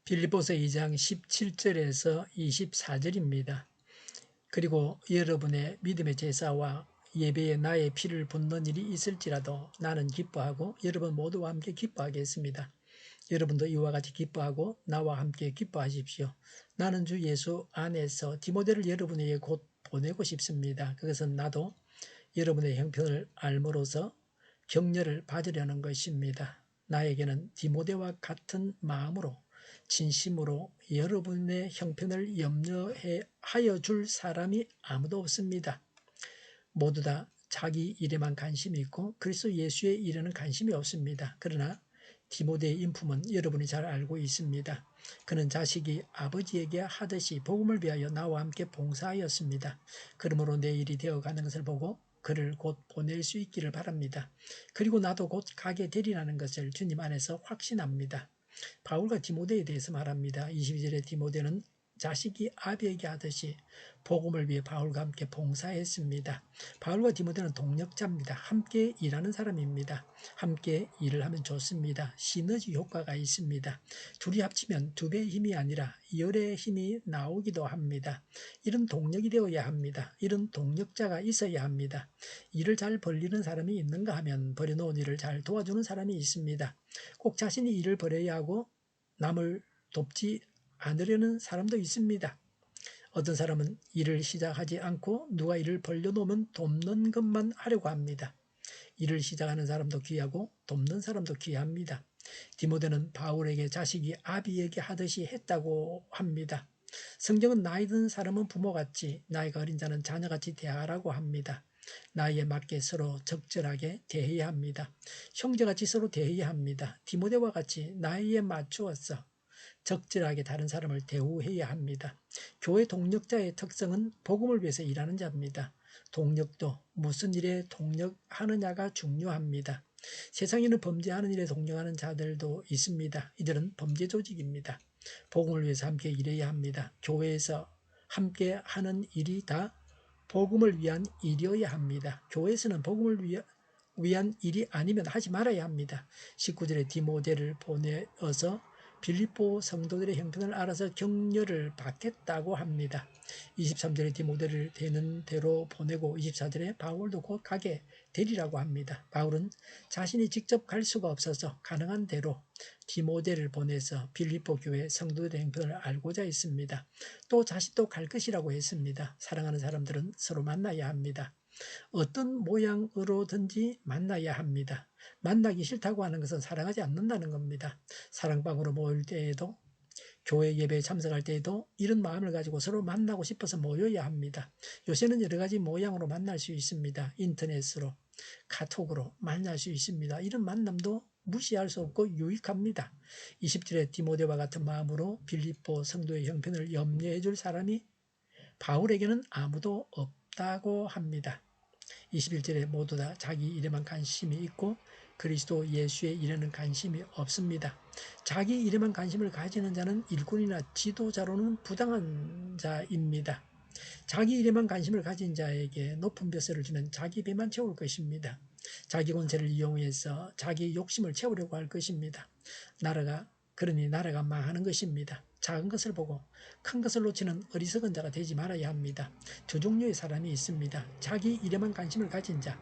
빌립보서 2장 17절에서 24절입니다. 그리고 여러분의 믿음의 제사와 예배에 나의 피를 붓는 일이 있을지라도 나는 기뻐하고 여러분 모두와 함께 기뻐하겠습니다. 여러분도 이와 같이 기뻐하고 나와 함께 기뻐하십시오. 나는 주 예수 안에서 디모데를 여러분에게 곧 보내고 싶습니다. 그것은 나도 여러분의 형편을 알므로서 격려를 받으려는 것입니다. 나에게는 디모데와 같은 마음으로 진심으로 여러분의 형편을 염려하여 줄 사람이 아무도 없습니다. 모두 다 자기 일에만 관심이 있고 그리스도 예수의 일에는 관심이 없습니다. 그러나 디모데의 인품은 여러분이 잘 알고 있습니다. 그는 자식이 아버지에게 하듯이 복음을 위하여 나와 함께 봉사하였습니다. 그러므로 내 일이 되어가는 것을 보고 그를 곧 보낼 수 있기를 바랍니다. 그리고 나도 곧 가게 되리라는 것을 주님 안에서 확신합니다. 바울과 디모데에 대해서 말합니다. 22절에 디모데는 자식이 아비에게 하듯이 복음을 위해 바울과 함께 봉사했습니다. 바울과 디모데는 동력자입니다. 함께 일하는 사람입니다. 함께 일을 하면 좋습니다. 시너지 효과가 있습니다. 둘이 합치면 두 배의 힘이 아니라 열의 힘이 나오기도 합니다. 이런 동력이 되어야 합니다. 이런 동력자가 있어야 합니다. 일을 잘 벌리는 사람이 있는가 하면 버려놓은 일을 잘 도와주는 사람이 있습니다. 꼭 자신이 일을 벌여야 하고 남을 돕지 않으려는 사람도 있습니다. 어떤 사람은 일을 시작하지 않고 누가 일을 벌려놓으면 돕는 것만 하려고 합니다. 일을 시작하는 사람도 귀하고 돕는 사람도 귀합니다. 디모데는 바울에게 자식이 아비에게 하듯이 했다고 합니다. 성경은 나이 든 사람은 부모같이 나이가 어린 자는 자녀같이 대하라고 합니다. 나이에 맞게 서로 적절하게 대해야 합니다. 형제같이 서로 대해야 합니다. 디모데와 같이 나이에 맞추어서 적절하게 다른 사람을 대우해야 합니다. 교회 동력자의 특성은 복음을 위해서 일하는 자입니다. 동력도 무슨 일에 동력하느냐가 중요합니다. 세상에는 범죄하는 일에 동력하는 자들도 있습니다. 이들은 범죄 조직입니다. 복음을 위해서 함께 일해야 합니다. 교회에서 함께 하는 일이 다 복음을 위한 일이어야 합니다. 교회에서는 복음을 위한 일이 아니면 하지 말아야 합니다. 19절에 디모데를 보내어서 빌립보 성도들의 형편을 알아서 격려를 받겠다고 합니다. 23절에 디모데를 되는 대로 보내고 24절에 바울도 곧 가게 되리라고 합니다. 바울은 자신이 직접 갈 수가 없어서 가능한 대로 디모데를 보내서 빌립보 교회 성도들의 형편을 알고자 했습니다. 또 자신도 갈 것이라고 했습니다. 사랑하는 사람들은 서로 만나야 합니다. 어떤 모양으로든지 만나야 합니다. 만나기 싫다고 하는 것은 사랑하지 않는다는 겁니다. 사랑방으로 모일 때에도 교회 예배에 참석할 때에도 이런 마음을 가지고 서로 만나고 싶어서 모여야 합니다. 요새는 여러 가지 모양으로 만날 수 있습니다. 인터넷으로, 카톡으로 만날 수 있습니다. 이런 만남도 무시할 수 없고 유익합니다. 20절에 디모데와 같은 마음으로 빌립보 성도의 형편을 염려해 줄 사람이 바울에게는 아무도 없다고 합니다. 21절에 모두 다 자기 일에만 관심이 있고 그리스도 예수의 일에는 관심이 없습니다. 자기 일에만 관심을 가지는 자는 일꾼이나 지도자로는 부당한 자입니다. 자기 일에만 관심을 가진 자에게 높은 벼슬을 주면 자기 배만 채울 것입니다. 자기 권세를 이용해서 자기 욕심을 채우려고 할 것입니다. 그러니 나라가 망하는 것입니다. 작은 것을 보고 큰 것을 놓치는 어리석은 자가 되지 말아야 합니다. 두 종류의 사람이 있습니다. 자기 일에만 관심을 가진 자,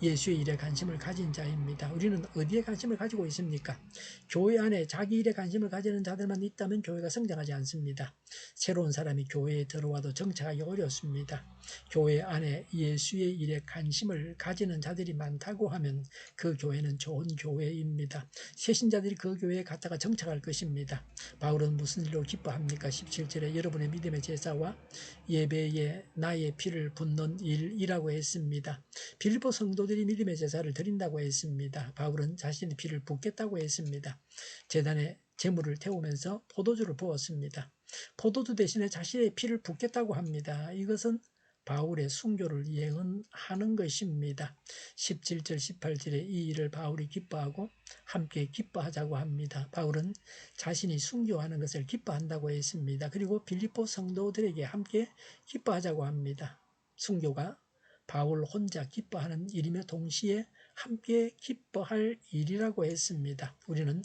예수의 일에 관심을 가진 자입니다. 우리는 어디에 관심을 가지고 있습니까? 교회 안에 자기 일에 관심을 가지는 자들만 있다면 교회가 성장하지 않습니다. 새로운 사람이 교회에 들어와도 정착하기 어렵습니다. 교회 안에 예수의 일에 관심을 가지는 자들이 많다고 하면 그 교회는 좋은 교회입니다. 새신자들이 그 교회에 갔다가 정착할 것입니다. 바울은 무슨 일로 기뻐합니까? 17절에 여러분의 믿음의 제사와 예배에 나의 피를 붓는 일이라고 했습니다. 빌립보 성도들이 믿음의 제사를 드린다고 했습니다. 바울은 자신의 피를 붓겠다고 했습니다. 제단에 제물을 태우면서 포도주를 부었습니다. 포도주 대신에 자신의 피를 붓겠다고 합니다. 이것은 바울의 순교를 예언하는 것입니다. 17절 18절에 이 일을 바울이 기뻐하고 함께 기뻐하자고 합니다. 바울은 자신이 순교하는 것을 기뻐한다고 했습니다. 그리고 빌립보 성도들에게 함께 기뻐하자고 합니다. 순교가 바울 혼자 기뻐하는 일이며 동시에 함께 기뻐할 일이라고 했습니다. 우리는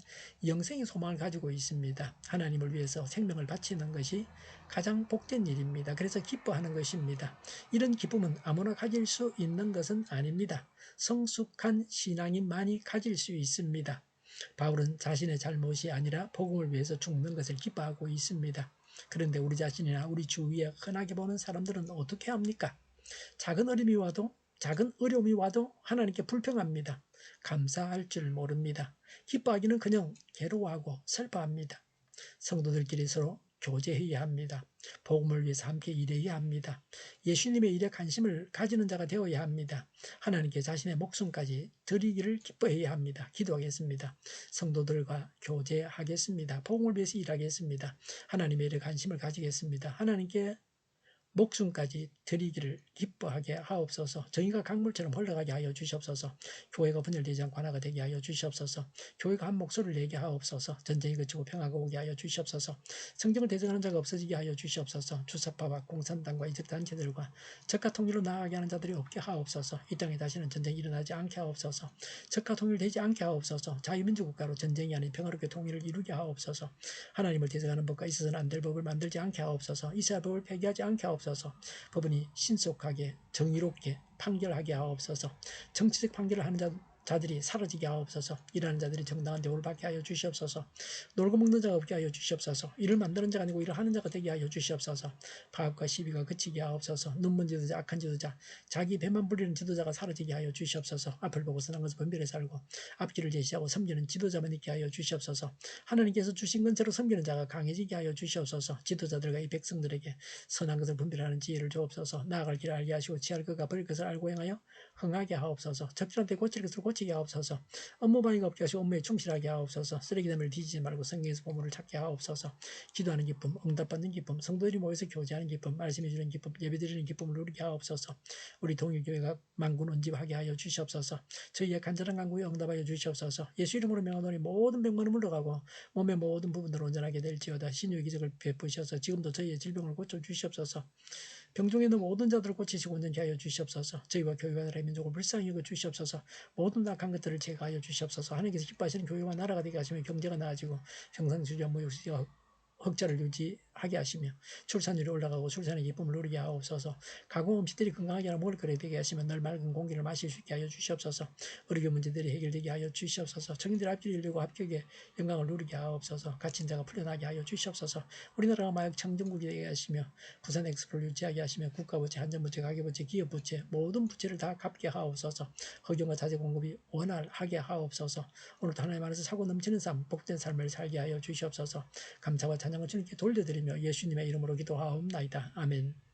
영생의 소망을 가지고 있습니다. 하나님을 위해서 생명을 바치는 것이 가장 복된 일입니다. 그래서 기뻐하는 것입니다. 이런 기쁨은 아무나 가질 수 있는 것은 아닙니다. 성숙한 신앙인만이 가질 수 있습니다. 바울은 자신의 잘못이 아니라 복음을 위해서 죽는 것을 기뻐하고 있습니다. 그런데 우리 자신이나 우리 주위에 흔하게 보는 사람들은 어떻게 합니까? 작은 어려움이 와도 하나님께 불평합니다. 감사할 줄 모릅니다. 기뻐하기는 그냥 괴로워하고 슬퍼합니다. 성도들끼리 서로 교제해야 합니다. 복음을 위해서 함께 일해야 합니다. 예수님의 일에 관심을 가지는 자가 되어야 합니다. 하나님께 자신의 목숨까지 드리기를 기뻐해야 합니다. 기도하겠습니다. 성도들과 교제하겠습니다. 복음을 위해서 일하겠습니다. 하나님의 일에 관심을 가지겠습니다. 하나님께 목숨까지 드리기를 기뻐하게 하옵소서. 정의가 강물처럼 흘러가게 하여 주시옵소서. 교회가 분열되지 않고 하나가 되게 하여 주시옵소서. 교회가 한 목소리를 내게 하옵소서. 전쟁이 그치고 평화가 오게 하여 주시옵소서. 성경을 대적하는 자가 없어지게 하여 주시옵소서. 주사파와 공산당과 이적 단체들과 적과 통일로 나아가게 하는 자들이 없게 하옵소서. 이 땅에 다시는 전쟁이 일어나지 않게 하옵소서. 적과 통일되지 않게 하옵소서. 자유민주 국가로 전쟁이 아닌 평화롭게 통일을 이루게 하옵소서. 하나님을 대적하는 법과 있어서는 안 될 법을 만들지 않게 하옵소서. 이스라엘 법을 폐기하지 않게 하옵소서. 법원이 신속하게 정의롭게 판결하게 하옵소서. 정치적 판결을 하는 자들이 사라지게 하옵소서. 일하는 자들이 정당한 대우를 받게 하여 주시옵소서. 놀고 먹는 자가 없게 하여 주시옵소서. 일을 만드는 자가 아니고 일을 하는 자가 되게 하여 주시옵소서. 파업과 시비가 그치게 하옵소서. 눈먼 지도자, 악한 지도자, 자기 배만 부리는 지도자가 사라지게 하여 주시옵소서. 앞을 보고 선한 것을 분별해 살고 앞길을 제시하고 섬기는 지도자만 있게 하여 주시옵소서. 하나님께서 주신 건처로 섬기는 자가 강해지게 하여 주시옵소서. 지도자들과 이 백성들에게 선한 것을 분별하는 지혜를 주옵소서. 나아갈 길을 알게 하시고 취할 것과 버릴 것을 알고 행하여 흥하게 하옵소서. 적절한테 고칠 것을 고치게 하옵소서. 업무방해가 없게 하시고 업무에 충실하게 하옵소서. 쓰레기담을 뒤지지 말고 성경에서 보물을 찾게 하옵소서. 기도하는 기쁨, 응답받는 기쁨, 성도들이 모여서 교제하는 기쁨, 말씀해 주는 기쁨, 예배드리는 기쁨을 누리게 하옵소서. 우리 동일교회가 만군 온집하게 하여 주시옵소서. 저희의 간절한 간구에 응답하여 주시옵소서. 예수 이름으로 명하노니 모든 병만은 물러가고 몸의 모든 부분으로 온전하게 될지어다. 신유의 기적을 베푸셔서 지금도 저희의 질병을 고쳐 주시옵소서. 병중에 있는 모든 자들을 고치시고 온전히 하여 주시옵소서. 저희와 교회와 나라의 민족을 불쌍히 여겨 주시옵소서. 모든 악한 것들을 제거하여 주시옵소서. 하나님께서 기뻐하시는 교회와 나라가 되게 하시며 경제가 나아지고 형상수지와 무역수지와 흑자를 유지하게 하시며 출산율이 올라가고 출산의 기쁨을 누리게 하옵소서. 가공 음식들이 건강하게 하나 먹을 거리 되게 하시며 늘 맑은 공기를 마실 수 있게 하여 주시옵소서. 의료 문제들이 해결되게 하여 주시옵소서. 청년들이 앞길을 열리고 합격의 영광을 누리게 하옵소서. 갇힌 자가 풀려나게 하여 주시옵소서. 우리나라가 마약 청정국이 되게 하시며 부산 엑스포를 유치하게 하시며 국가부채, 한전부채, 가계부채, 기업부채 모든 부채를 다 갚게 하옵소서. 허경과 자재 공급이 원활하게 하옵소서. 오늘도 하나님 안에서 사고 넘치는 삶, 복된 삶을 살게 하여 주시옵소서. 감사와 찬양을 주님께 돌려드리며 예수님의 이름으로 기도하옵나이다. 아멘.